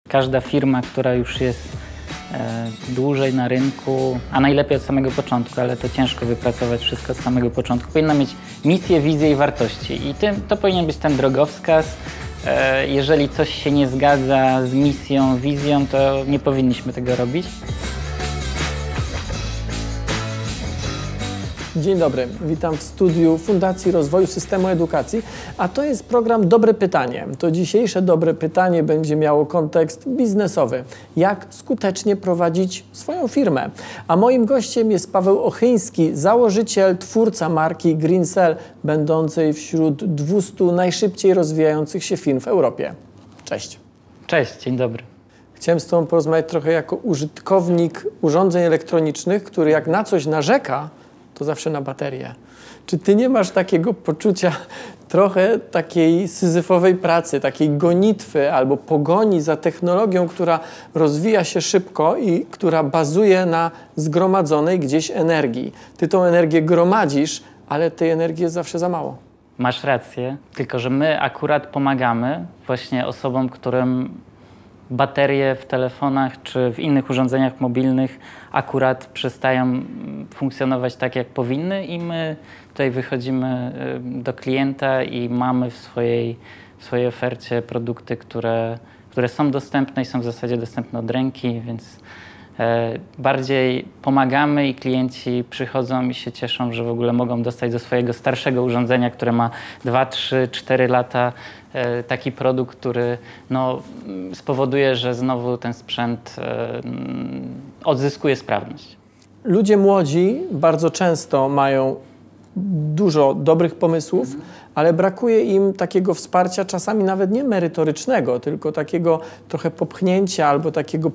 Każda firma, która już jest dłużej na rynku, a najlepiej od samego początku, ale to ciężko wypracować wszystko od samego początku, powinna mieć misję, wizję i wartości. I to powinien być ten drogowskaz. Jeżeli coś się nie zgadza z misją, wizją, to nie powinniśmy tego robić. Dzień dobry, witam w studiu Fundacji Rozwoju Systemu Edukacji, a to jest program Dobre Pytanie. To dzisiejsze Dobre Pytanie będzie miało kontekst biznesowy. Jak skutecznie prowadzić swoją firmę? A moim gościem jest Paweł Ochyński, założyciel, twórca marki Greencell, będącej wśród 200 najszybciej rozwijających się firm w Europie. Cześć. Cześć, dzień dobry. Chciałem z Tobą porozmawiać trochę jako użytkownik urządzeń elektronicznych, który jak na coś narzeka, to zawsze na baterię. Czy Ty nie masz takiego poczucia trochę takiej syzyfowej pracy, takiej gonitwy albo pogoni za technologią, która rozwija się szybko i która bazuje na zgromadzonej gdzieś energii? Ty tą energię gromadzisz, ale tej energii jest zawsze za mało. Masz rację, tylko że my akurat pomagamy właśnie osobom, którym baterie w telefonach czy w innych urządzeniach mobilnych akurat przestają funkcjonować tak, jak powinny i my tutaj wychodzimy do klienta i mamy w swojej ofercie produkty, które są dostępne i są w zasadzie dostępne od ręki, więc bardziej pomagamy i klienci przychodzą i się cieszą, że w ogóle mogą dostać do swojego starszego urządzenia, które ma 2, 3, 4 lata, taki produkt, który spowoduje, że znowu ten sprzęt odzyskuje sprawność. Ludzie młodzi bardzo często mają dużo dobrych pomysłów, ale brakuje im takiego wsparcia, czasami nawet nie merytorycznego, tylko takiego trochę popchnięcia albo takiego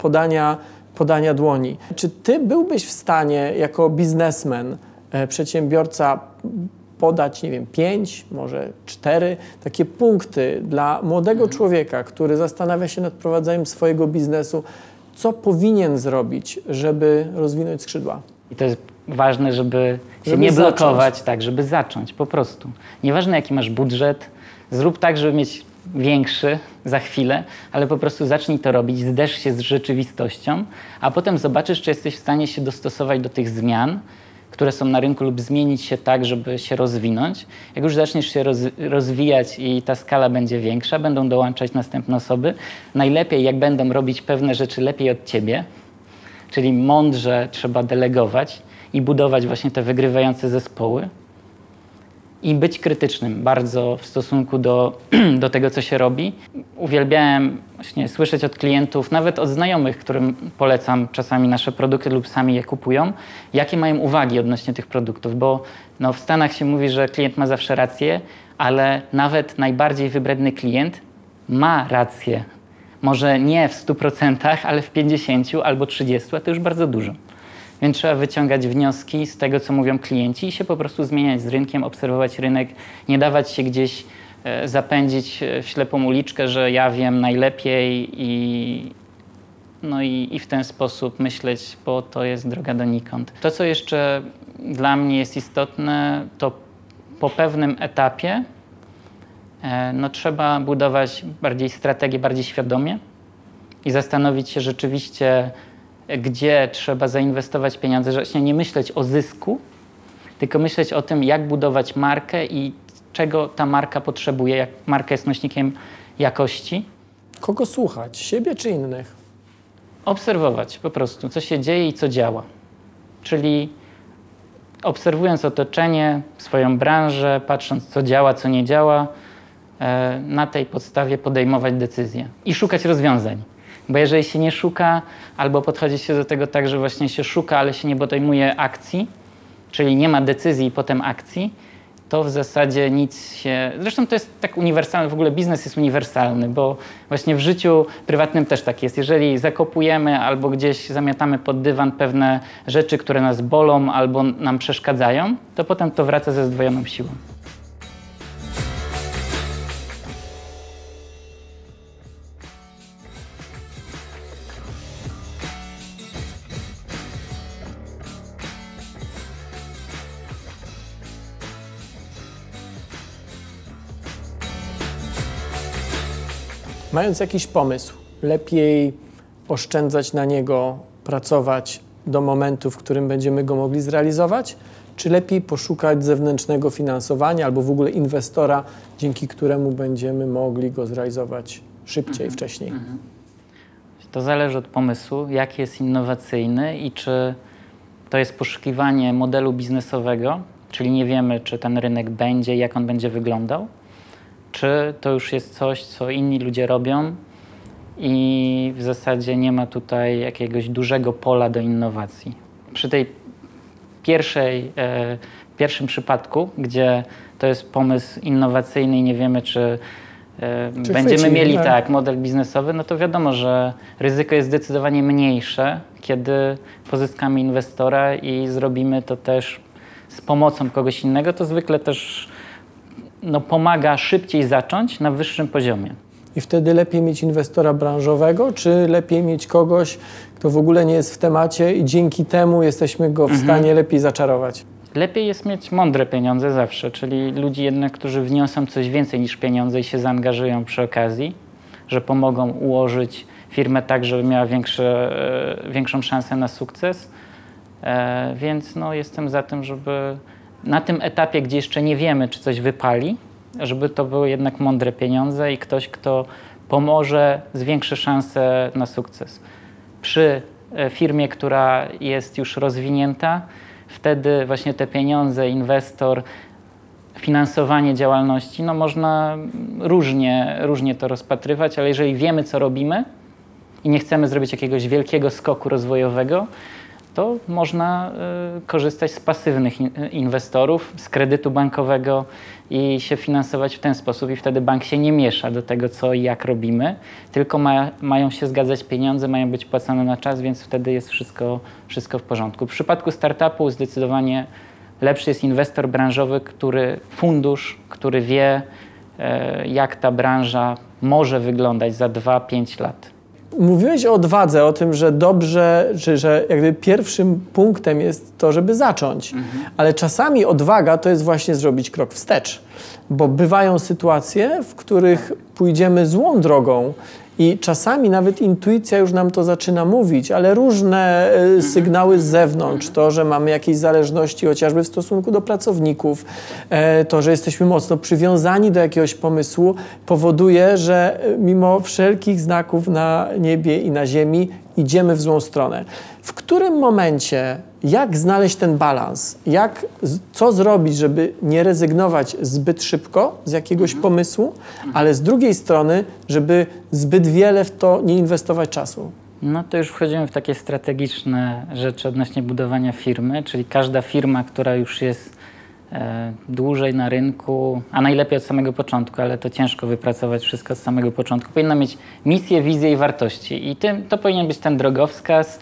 podania dłoni. Czy Ty byłbyś w stanie jako biznesmen, przedsiębiorca podać, nie wiem, 5, może 4 takie punkty dla młodego człowieka, który zastanawia się nad prowadzeniem swojego biznesu, co powinien zrobić, żeby rozwinąć skrzydła? I to jest ważne, żeby się nie blokować, tak, żeby zacząć po prostu. Nieważne jaki masz budżet, zrób tak, żeby mieć większy za chwilę, ale po prostu zacznij to robić, zderz się z rzeczywistością, a potem zobaczysz, czy jesteś w stanie się dostosować do tych zmian, które są na rynku lub zmienić się tak, żeby się rozwinąć. Jak już zaczniesz się rozwijać i ta skala będzie większa, będą dołączać następne osoby. Najlepiej, jak będą robić pewne rzeczy lepiej od ciebie, czyli mądrze trzeba delegować i budować właśnie te wygrywające zespoły i być krytycznym bardzo w stosunku do tego, co się robi. Uwielbiałem właśnie słyszeć od klientów, nawet od znajomych, którym polecam czasami nasze produkty lub sami je kupują, jakie mają uwagi odnośnie tych produktów, bo w Stanach się mówi, że klient ma zawsze rację, ale nawet najbardziej wybredny klient ma rację. Może nie w 100%, ale w 50 albo 30%, a to już bardzo dużo. Więc trzeba wyciągać wnioski z tego, co mówią klienci i się po prostu zmieniać z rynkiem, obserwować rynek, nie dawać się gdzieś zapędzić w ślepą uliczkę, że ja wiem najlepiej i w ten sposób myśleć, bo to jest droga donikąd. To, co jeszcze dla mnie jest istotne, to po pewnym etapie trzeba budować bardziej strategię, bardziej świadomie i zastanowić się rzeczywiście, gdzie trzeba zainwestować pieniądze, że właśnie nie myśleć o zysku, tylko myśleć o tym, jak budować markę i czego ta marka potrzebuje, jak marka jest nośnikiem jakości. Kogo słuchać? Siebie czy innych? Obserwować po prostu, co się dzieje i co działa. Czyli obserwując otoczenie, swoją branżę, patrząc, co działa, co nie działa, na tej podstawie podejmować decyzje i szukać rozwiązań. Bo jeżeli się nie szuka, albo podchodzi się do tego tak, że właśnie się szuka, ale się nie podejmuje akcji, czyli nie ma decyzji i potem akcji, to w zasadzie nic się... Zresztą to jest tak uniwersalne, w ogóle biznes jest uniwersalny, bo właśnie w życiu prywatnym też tak jest. Jeżeli zakopujemy albo gdzieś zamiatamy pod dywan pewne rzeczy, które nas bolą albo nam przeszkadzają, to potem to wraca ze zdwojoną siłą. Mając jakiś pomysł, lepiej oszczędzać na niego, pracować do momentu, w którym będziemy go mogli zrealizować, czy lepiej poszukać zewnętrznego finansowania albo w ogóle inwestora, dzięki któremu będziemy mogli go zrealizować szybciej, wcześniej? To zależy od pomysłu, jaki jest innowacyjny i czy to jest poszukiwanie modelu biznesowego, czyli nie wiemy, czy ten rynek będzie, jak on będzie wyglądał, czy to już jest coś, co inni ludzie robią i w zasadzie nie ma tutaj jakiegoś dużego pola do innowacji. Przy tej pierwszym przypadku, gdzie to jest pomysł innowacyjny i nie wiemy, czy będziemy mieli model biznesowy, no to wiadomo, że ryzyko jest zdecydowanie mniejsze, kiedy pozyskamy inwestora i zrobimy to też z pomocą kogoś innego, to zwykle też pomaga szybciej zacząć na wyższym poziomie. I wtedy lepiej mieć inwestora branżowego, czy lepiej mieć kogoś, kto w ogóle nie jest w temacie i dzięki temu jesteśmy go w stanie lepiej zaczarować? Lepiej jest mieć mądre pieniądze zawsze, czyli ludzi jednak, którzy wniosą coś więcej niż pieniądze i się zaangażują przy okazji, że pomogą ułożyć firmę tak, żeby miała większą szansę na sukces. Więc jestem za tym, żeby na tym etapie, gdzie jeszcze nie wiemy, czy coś wypali, żeby to były jednak mądre pieniądze i ktoś, kto pomoże, zwiększy szanse na sukces. Przy firmie, która jest już rozwinięta, wtedy właśnie te pieniądze, inwestor, finansowanie działalności, można różnie to rozpatrywać, ale jeżeli wiemy, co robimy i nie chcemy zrobić jakiegoś wielkiego skoku rozwojowego, to można korzystać z pasywnych inwestorów, z kredytu bankowego i się finansować w ten sposób i wtedy bank się nie miesza do tego, co i jak robimy, tylko mają się zgadzać pieniądze, mają być płacone na czas, więc wtedy jest wszystko w porządku. W przypadku startupu zdecydowanie lepszy jest inwestor branżowy, fundusz, który wie, jak ta branża może wyglądać za 2-5 lat. Mówiłeś o odwadze, o tym, że dobrze, że jakby pierwszym punktem jest to, żeby zacząć. Ale czasami odwaga to jest właśnie zrobić krok wstecz. Bo bywają sytuacje, w których pójdziemy złą drogą i czasami nawet intuicja już nam to zaczyna mówić, ale różne sygnały z zewnątrz, to, że mamy jakieś zależności chociażby w stosunku do pracowników, to, że jesteśmy mocno przywiązani do jakiegoś pomysłu, powoduje, że mimo wszelkich znaków na niebie i na ziemi idziemy w złą stronę. W którym momencie, jak znaleźć ten balans? Co zrobić, żeby nie rezygnować zbyt szybko z jakiegoś pomysłu, ale z drugiej strony, żeby zbyt wiele w to nie inwestować czasu? To już wchodzimy w takie strategiczne rzeczy odnośnie budowania firmy, czyli każda firma, która już jest dłużej na rynku, a najlepiej od samego początku, ale to ciężko wypracować wszystko od samego początku, powinna mieć misję, wizję i wartości. I to powinien być ten drogowskaz.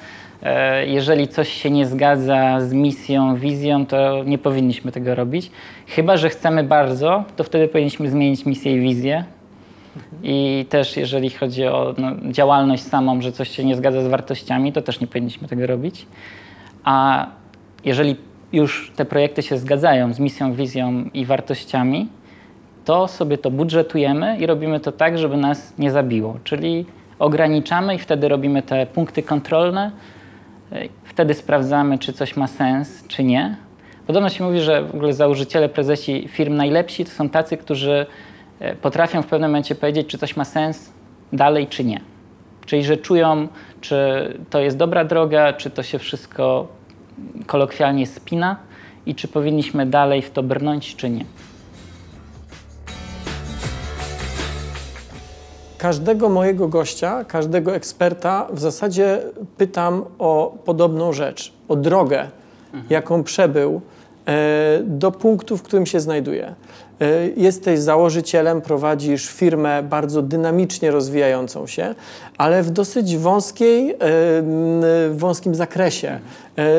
Jeżeli coś się nie zgadza z misją, wizją, to nie powinniśmy tego robić. Chyba że chcemy bardzo, to wtedy powinniśmy zmienić misję i wizję. I też jeżeli chodzi o działalność samą, że coś się nie zgadza z wartościami, to też nie powinniśmy tego robić. A jeżeli już te projekty się zgadzają z misją, wizją i wartościami, to sobie to budżetujemy i robimy to tak, żeby nas nie zabiło. Czyli ograniczamy i wtedy robimy te punkty kontrolne, wtedy sprawdzamy, czy coś ma sens, czy nie. Podobno się mówi, że w ogóle założyciele, prezesi firm najlepsi to są tacy, którzy potrafią w pewnym momencie powiedzieć, czy coś ma sens dalej, czy nie. Czyli, że czują, czy to jest dobra droga, czy to się wszystko kolokwialnie spina i czy powinniśmy dalej w to brnąć, czy nie. Każdego mojego gościa, każdego eksperta w zasadzie pytam o podobną rzecz, o drogę, jaką przebył do punktu, w którym się znajduje. Jesteś założycielem, prowadzisz firmę bardzo dynamicznie rozwijającą się, ale w dosyć wąskim zakresie.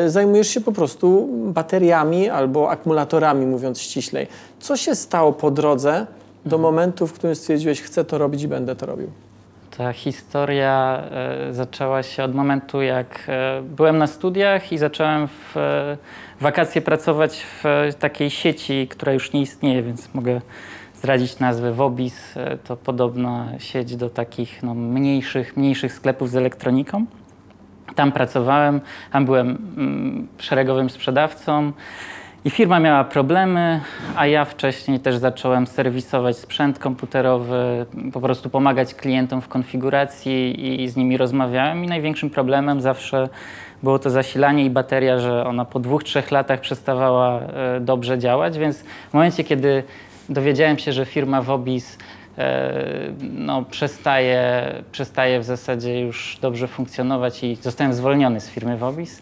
Zajmujesz się po prostu bateriami albo akumulatorami, mówiąc ściślej. Co się stało po drodze do momentu, w którym stwierdziłeś, chcę to robić i będę to robił? Ta historia zaczęła się od momentu, jak byłem na studiach i zacząłem w wakacje pracować w takiej sieci, która już nie istnieje, więc mogę zdradzić nazwę. Wobis to podobna sieć do takich no, mniejszych sklepów z elektroniką. Tam pracowałem, tam byłem szeregowym sprzedawcą i firma miała problemy, a ja wcześniej też zacząłem serwisować sprzęt komputerowy, po prostu pomagać klientom w konfiguracji i z nimi rozmawiałem i największym problemem zawsze było to zasilanie i bateria, że ona po 2-3 latach przestawała dobrze działać, więc w momencie, kiedy dowiedziałem się, że firma Wobis no, przestaje w zasadzie już dobrze funkcjonować i zostałem zwolniony z firmy Wobis,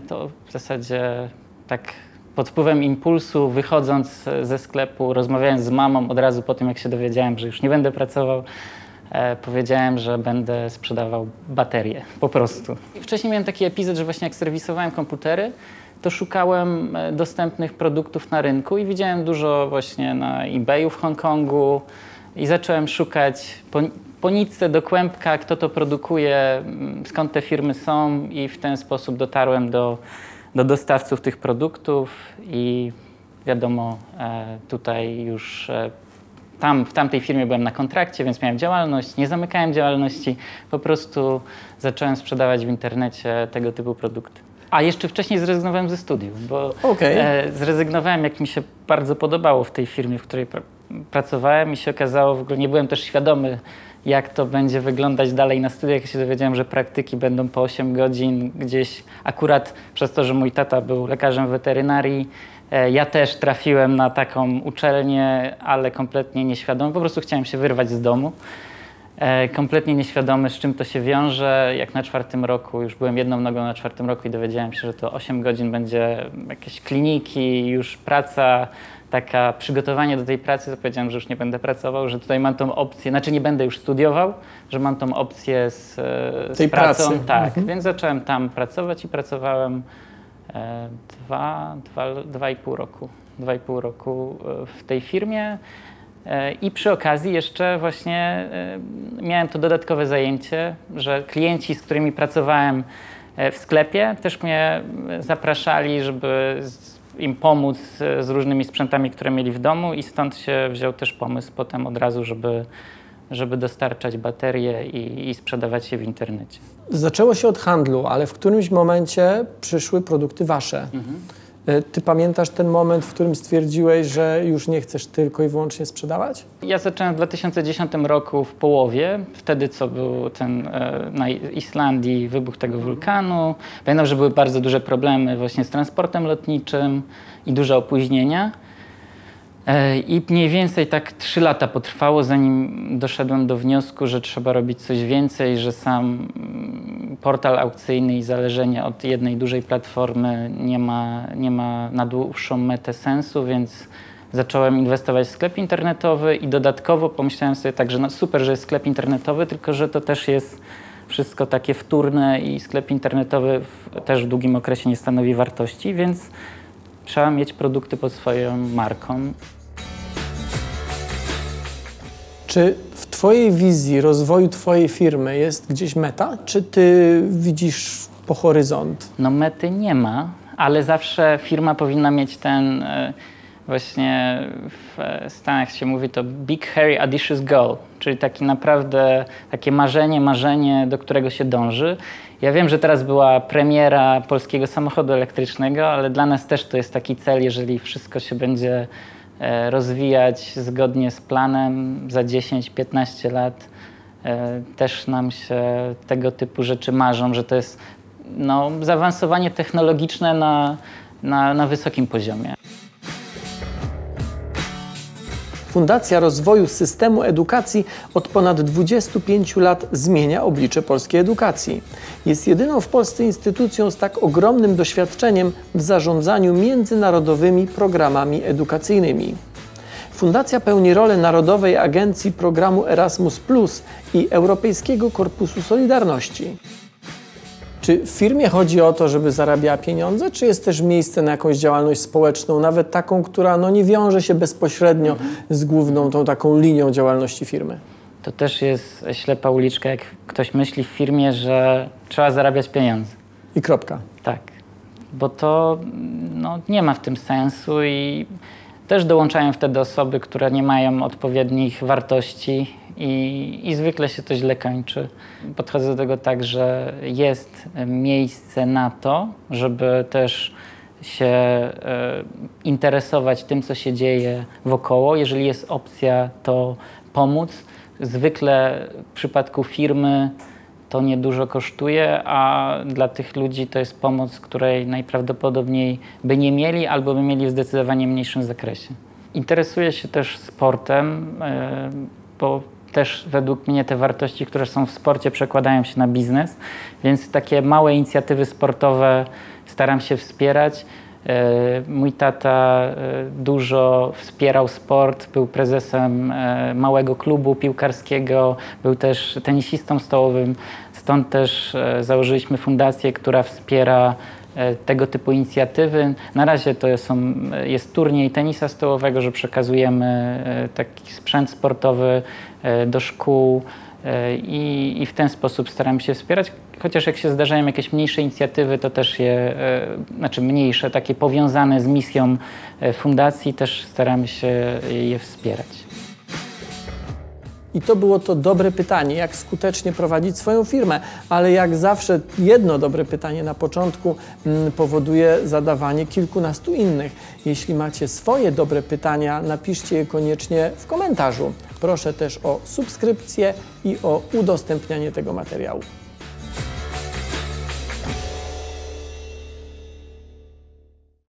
to w zasadzie tak pod wpływem impulsu, wychodząc ze sklepu, rozmawiając z mamą od razu po tym, jak się dowiedziałem, że już nie będę pracował, powiedziałem, że będę sprzedawał baterie, po prostu. Wcześniej miałem taki epizod, że właśnie jak serwisowałem komputery, to szukałem dostępnych produktów na rynku i widziałem dużo właśnie na eBayu w Hongkongu i zacząłem szukać po nitce do kłębka, kto to produkuje, skąd te firmy są i w ten sposób dotarłem do dostawców tych produktów i wiadomo, tutaj już w tamtej firmie byłem na kontrakcie, więc miałem działalność, nie zamykałem działalności, po prostu zacząłem sprzedawać w internecie tego typu produkty. A jeszcze wcześniej zrezygnowałem ze studiów, bo zrezygnowałem, jak mi się bardzo podobało w tej firmie, w której pracowałem i się okazało, w ogóle nie byłem też świadomy, jak to będzie wyglądać dalej na studiach. Ja się dowiedziałem, że praktyki będą po 8 godzin gdzieś, akurat przez to, że mój tata był lekarzem weterynarii, ja też trafiłem na taką uczelnię, ale kompletnie nieświadomy, po prostu chciałem się wyrwać z domu. Kompletnie nieświadomy, z czym to się wiąże. Jak na 4. roku, już byłem jedną nogą na 4. roku i dowiedziałem się, że to 8 godzin będzie jakieś kliniki, już praca, taka przygotowanie do tej pracy, to powiedziałem, że już nie będę pracował, że tutaj mam tą opcję, znaczy nie będę już studiował, że mam tą opcję z pracą. Pracy. Tak, więc zacząłem tam pracować i pracowałem 2,5 roku. 2,5 roku w tej firmie. I przy okazji jeszcze właśnie miałem to dodatkowe zajęcie, że klienci, z którymi pracowałem w sklepie, też mnie zapraszali, żeby im pomóc z różnymi sprzętami, które mieli w domu i stąd się wziął też pomysł potem od razu, żeby dostarczać baterie i sprzedawać je w internecie. Zaczęło się od handlu, ale w którymś momencie przyszły produkty wasze. Ty pamiętasz ten moment, w którym stwierdziłeś, że już nie chcesz tylko i wyłącznie sprzedawać? Ja zacząłem w 2010 roku w połowie, wtedy co był ten na Islandii wybuch tego wulkanu. Pamiętam, że były bardzo duże problemy właśnie z transportem lotniczym i duże opóźnienia. I mniej więcej tak 3 lata potrwało, zanim doszedłem do wniosku, że trzeba robić coś więcej, że sam portal aukcyjny i zależenie od jednej dużej platformy nie ma na dłuższą metę sensu, więc zacząłem inwestować w sklep internetowy i dodatkowo pomyślałem sobie tak, że no super, że jest sklep internetowy, tylko że to też jest wszystko takie wtórne i sklep internetowy też w długim okresie nie stanowi wartości, więc trzeba mieć produkty pod swoją marką. Czy w twojej wizji rozwoju twojej firmy jest gdzieś meta? Czy ty widzisz po horyzont? No mety nie ma, ale zawsze firma powinna mieć ten, właśnie w Stanach się mówi to big, hairy, audacious goal, czyli taki naprawdę takie marzenie, do którego się dąży. Ja wiem, że teraz była premiera polskiego samochodu elektrycznego, ale dla nas też to jest taki cel, jeżeli wszystko się będzie rozwijać zgodnie z planem za 10-15 lat. Też nam się tego typu rzeczy marzą, że to jest no, zaawansowanie technologiczne na wysokim poziomie. Fundacja Rozwoju Systemu Edukacji od ponad 25 lat zmienia oblicze polskiej edukacji. Jest jedyną w Polsce instytucją z tak ogromnym doświadczeniem w zarządzaniu międzynarodowymi programami edukacyjnymi. Fundacja pełni rolę Narodowej Agencji Programu Erasmus+ i Europejskiego Korpusu Solidarności. Czy w firmie chodzi o to, żeby zarabiała pieniądze, czy jest też miejsce na jakąś działalność społeczną, nawet taką, która no, nie wiąże się bezpośrednio z główną tą taką linią działalności firmy? To też jest ślepa uliczka, jak ktoś myśli w firmie, że trzeba zarabiać pieniądze. I kropka. Tak, bo to no, nie ma w tym sensu i Też dołączają wtedy osoby, które nie mają odpowiednich wartości i zwykle się to źle kończy. Podchodzę do tego tak, że jest miejsce na to, żeby też się interesować tym, co się dzieje wokoło. Jeżeli jest opcja, to pomóc. Zwykle w przypadku firmy to niedużo kosztuje, a dla tych ludzi to jest pomoc, której najprawdopodobniej by nie mieli albo by mieli w zdecydowanie mniejszym zakresie. Interesuję się też sportem, bo też według mnie te wartości, które są w sporcie, przekładają się na biznes, więc takie małe inicjatywy sportowe staram się wspierać. Mój tata dużo wspierał sport, był prezesem małego klubu piłkarskiego, był też tenisistą stołowym, stąd też założyliśmy fundację, która wspiera tego typu inicjatywy. Na razie to jest turniej tenisa stołowego, że przekazujemy taki sprzęt sportowy do szkół i w ten sposób staramy się wspierać. Chociaż jak się zdarzają jakieś mniejsze inicjatywy, to też mniejsze, takie powiązane z misją fundacji, też staramy się je wspierać. I to było to dobre pytanie, jak skutecznie prowadzić swoją firmę, ale jak zawsze jedno dobre pytanie na początku powoduje zadawanie kilkunastu innych. Jeśli macie swoje dobre pytania, napiszcie je koniecznie w komentarzu. Proszę też o subskrypcję i o udostępnianie tego materiału.